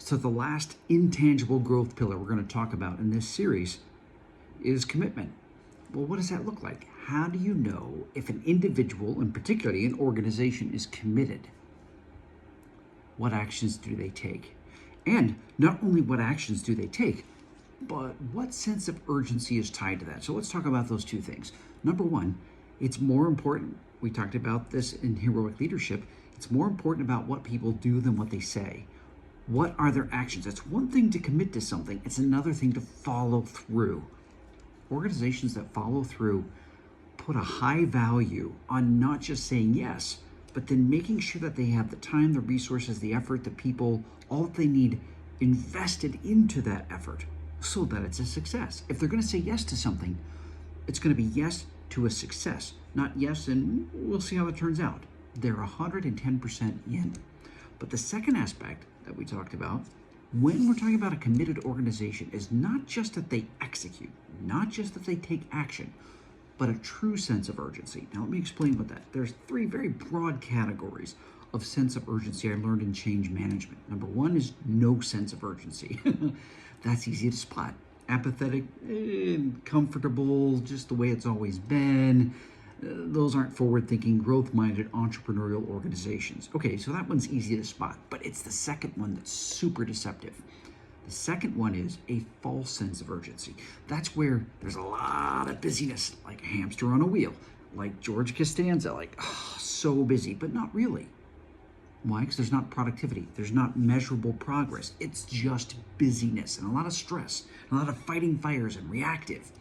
So the last intangible growth pillar we're going to talk about in this series is commitment. Well, what does that look like? How do you know if an individual, and particularly an organization, is committed? What actions do they take? And not only what actions do they take, but what sense of urgency is tied to that? So let's talk about those two things. Number one, it's more important. We talked about this in heroic leadership. It's more important about what people do than what they say. What are their actions? It's one thing to commit to something. It's another thing to follow through. Organizations that follow through put a high value on not just saying yes, but then making sure that they have the time, the resources, the effort, the people, all that they need invested into that effort so that it's a success. If they're going to say yes to something, it's going to be yes to a success, not yes and we'll see how it turns out. They're 110% in. But the second aspect that we talked about when we're talking about a committed organization is not just that they execute, not just that they take action, but a true sense of urgency. Now, let me explain what that. There's three very broad categories of sense of urgency I learned in change management. Number one is no sense of urgency. That's easy to spot. Apathetic, comfortable, just the way it's always been. Those aren't forward-thinking, growth-minded, entrepreneurial organizations. Okay, so that one's easy to spot, but it's the second one that's super deceptive. The second one is a false sense of urgency. That's where there's a lot of busyness, like a hamster on a wheel, like George Costanza, like, so busy, but not really. Why? Because there's not productivity. There's not measurable progress. It's just busyness and a lot of stress, and a lot of fighting fires and reactive.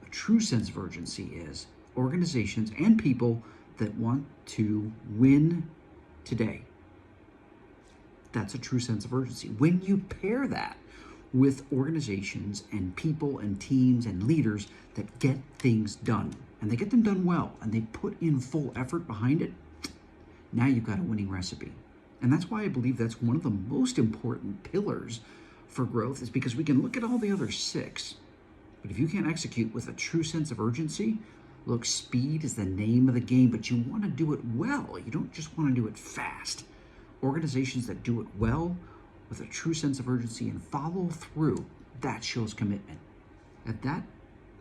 A true sense of urgency is organizations and people that want to win today. That's a true sense of urgency. When you pair that with organizations and people and teams and leaders that get things done, and they get them done well, and they put in full effort behind it, now you've got a winning recipe. And that's why I believe that's one of the most important pillars for growth, is because we can look at all the other six, but if you can't execute with a true sense of urgency, look, speed is the name of the game, but you want to do it well. You don't just want to do it fast. Organizations that do it well with a true sense of urgency and follow through, that shows commitment. If that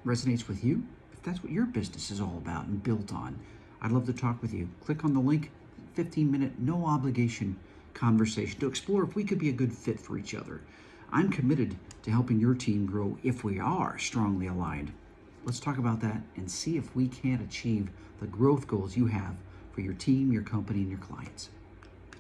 resonates with you, if that's what your business is all about and built on, I'd love to talk with you. Click on the link, 15-minute, no obligation conversation to explore if we could be a good fit for each other. I'm committed to helping your team grow if we are strongly aligned. Let's talk about that and see if we can achieve the growth goals you have for your team, your company, and your clients.